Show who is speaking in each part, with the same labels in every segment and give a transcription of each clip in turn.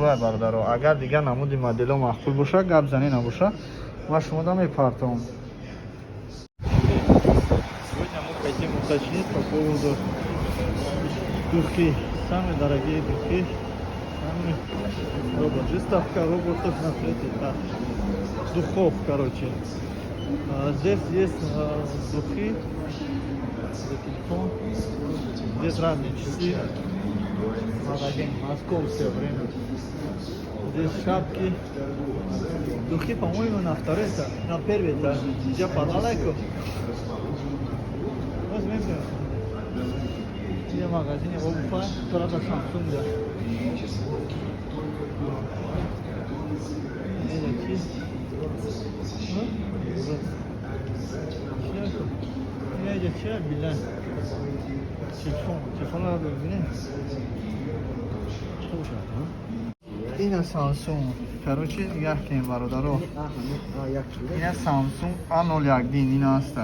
Speaker 1: Самсунгое бародаро. Агар дигар намуди модело махфул боша, гап зани набоша, ма шумода мепартавам. Сегодня мы хотим уточнить по поводу духи. Самые дорогие духи. Робот. Выставка роботов на свете. Духов, короче. Здесь есть духи. Телефон. Здесь разные часы. Магазин московское время. Здесь шапки. Духи, по-моему, на второй этаж, на первый этаж. Я подалеку. Возьмем. В магазине обувь, тоже Samsung. این سامسونگ کاروچی یک کم برادرو این سامسونگ A01 دین این است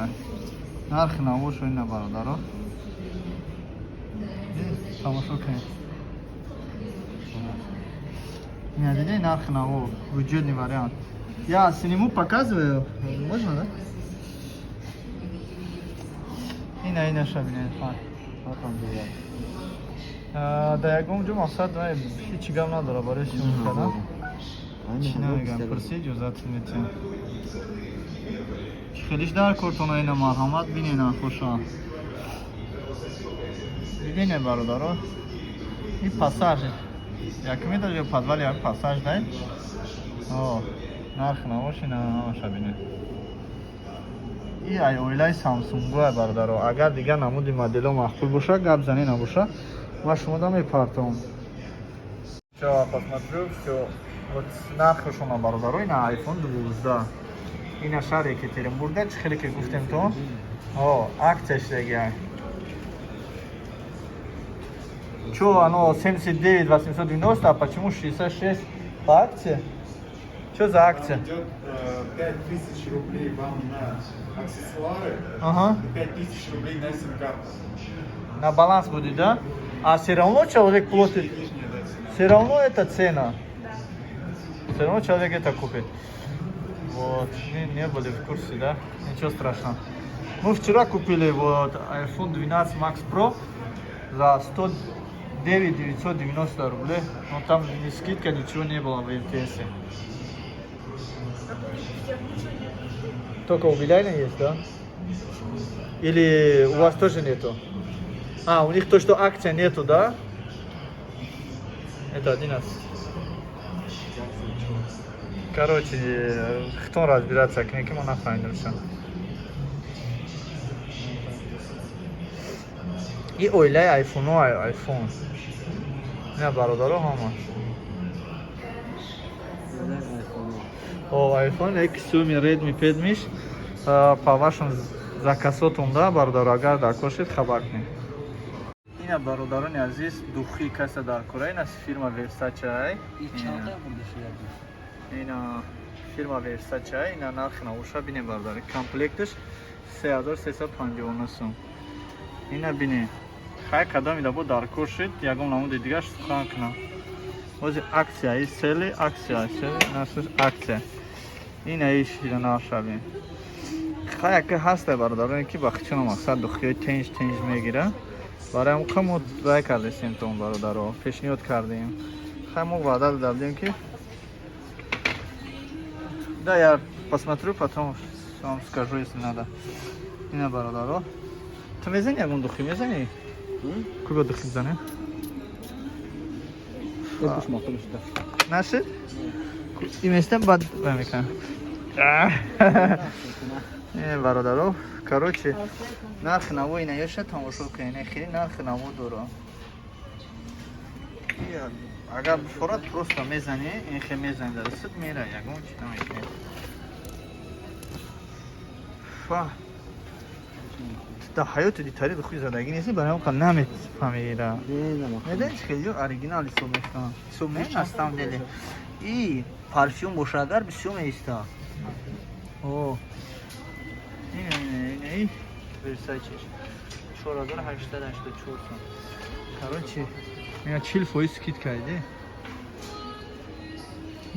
Speaker 1: نرخ نوش این برادرو تماشا کنید не нарх наво вычетный вариант. Я сниму, показываю. Можно, да? Ина шабинет. Да ягом ҷо мақсад ҳеҷ гап надора барои шумка. Чӣ намегам, пурсид ҷозат метем. Хелиш дар кортона ина марҳамат бинена хуша. Бибине бародаро. И пассаж. Як метр ё подвал як пассаж дай. О, нарх навошина шабине. И ай оилаи Samsung бародаро. Агар дигар намуди модело махфул боша, гап зани набоша, ма шумода мепартавам. Всё, посмотрю, всё. Вот нархашона бародаро, ина iPhone 12. Ина шаҳри Екатеринбургда, чӣ хеле ки гуфтем то? О, аксияш дега. Чё оно 79 890, а почему 66 по акции? Что за акция?
Speaker 2: Идет 5000 рублей вам на аксессуары,
Speaker 1: Ага.
Speaker 2: 5000 рублей на сим-карту.
Speaker 1: На баланс будет, да? А все равно человек платит? Все равно это цена? Все равно человек это купит? Вот, не были в курсе, да? Ничего страшного. Мы вчера купили вот iPhone 12 Max Pro за 990 рублей, но там ни скидка, ничего не было в МТС. Только у Билайна есть, да? Или у вас тоже нету? А, у них то, что акция нету, да? Это 11. Короче, кто разбирается, к некому нафайнился. И ойлай iPhone. Не бародаро ҳама. О, iPhone X7 Redmi 5 миш по вашим заказотам, да, бародаро, агар дар кошед хабар кунед. Ина бародарони азиз, духи каса дар кора, ина фирма Versace. Ина фирма Versace, ина нархи навоша бине бародари. Комплектш 3359 сум. Ина бине. Хай кадами да бо дар кор шуд, ягон намуди дигар сухан кунам. Ози акция, из цели акция, насуш акция. Ина иш нашабин. Хай ка ҳаста бародарони ки ба хичона мақсад духиёи тенҷ мегира. Барои муқамот рай кардем том бародаро, пешниҳод кардем. Хай мо ваъда дадем ки да я посмотрю, потом вам скажу, если надо. Ина бародаро. Ты мезани ягон духи мезани? Куба духи мезани? Нашид? И местам бад мекан. Бародаро, короче, нарх наво ина ёша тамошо кунед, хеле нарх наво доро. Агар бифорад просто мезани, ин хе мезани дар суд мера, ягон чи намекунед. Фа. Да ҳаёти дитари духи задагӣ нест, барои он намефаҳмира. Медонӣ чӣ хеле оригинал ҳисоб мекунам. Ҳисоб менастам деде. И парфюм боша агар бисёр меиста. О. Ин Versace 4884 сум. Короче, меня 40% скидка иде.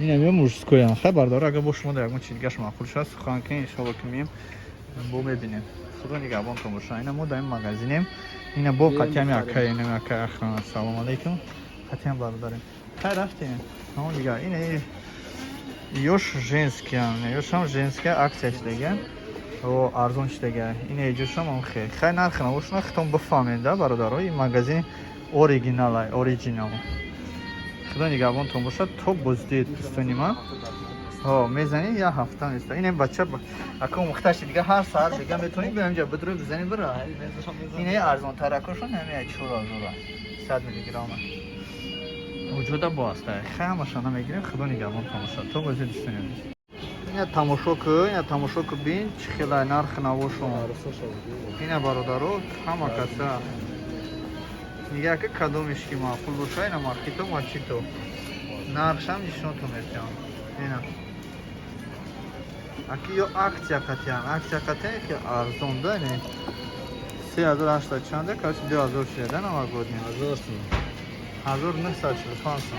Speaker 1: اینم یه مورسکوی هم خبر داره اگه با شما دیگه چیز دیگه شما خودش هست خواهن که انشالله که میم بو ببینیم خدا نگهبان تو باشه اینا ما در این مغازینیم اینا با قطعی هم یکه اینم یکه اخوان سلام علیکم قطعی هم برداریم خیلی رفتیم همون دیگه اینه یوش ژنسکی هم یوش هم ژنسکی اکسیش دیگه و ارزونش دیگه اینه ایجوش هم اون خیلی نرخ نوشونه خیلی بفهمید برادر این مغازین اوریجینال خدا نگهبان تو باشه تو بزدید پستونی ما ها میزنی یا هفته نیست این بچه اکو مختش دیگه هر ساعت دیگه میتونی به اینجا بدرو بزنی بره اینه ارزان ترکشون همه 4000 100 میلی گرم وجود باسته خیلی ماشاءالله میگیریم خدا نگهبان تو باشه تو بزدید پستونی اینا تماشا کو بین چه خیلی نرخ نوشون اینا برادرو همه کسا میگه که کدومش که معقول باشه اینا مارکیتو مارکیتو نرخش هم نشون تو میتونم اینا اکی یا اکسیا کتیان که ارزون ده نه 3800 چنده کاش 2000 شده نه ما گفتیم 1900 فانسون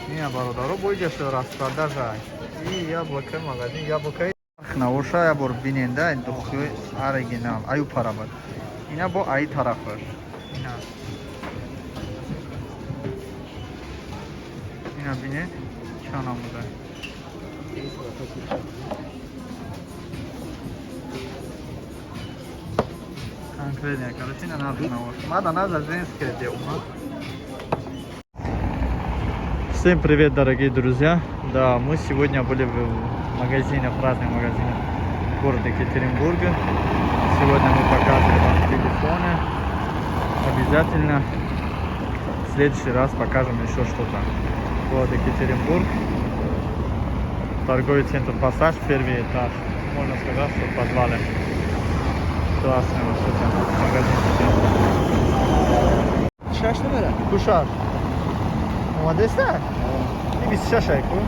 Speaker 1: اینا برادرو بویجش راست کرده جای این яблоко магазин яблоко نوشا یا بر بیننده دخوی اورجینال ایو پارا بود اینا با ای طرفش اینا بینه چند آموده конкретно короче на наш нож надо надо женское дело. Всем привет, дорогие друзья! Да, мы сегодня были в магазине, в разных магазинах города Екатеринбурга. Сегодня мы показываем вам телефоны. Обязательно в следующий раз покажем еще что-то. Город Екатеринбург. Торговый центр Пассаж, первый этаж. Можно сказать, что в подвале. Классный вот магазин.
Speaker 3: Şaş ne böyle?
Speaker 1: Kuşar. اومده سر؟ این 26 های کن؟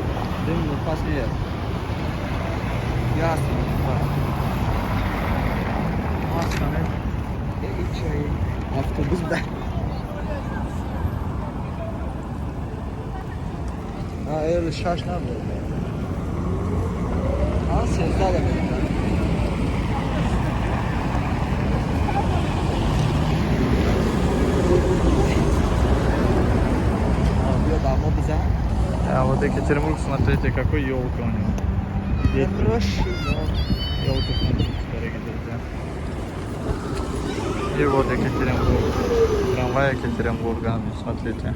Speaker 3: Dönüyor, pas bir yer. Yarsın.
Speaker 1: Aslanı.
Speaker 3: İç ayı. Avtobüs ben. Ha öyle şaş ne yapıyor? Ha sevda da benim.
Speaker 1: А вот Екатеринбург, смотрите, какой елка у него. Елка, дорогие друзья. И вот Екатеринбург. Трамвай Екатеринбурга, смотрите.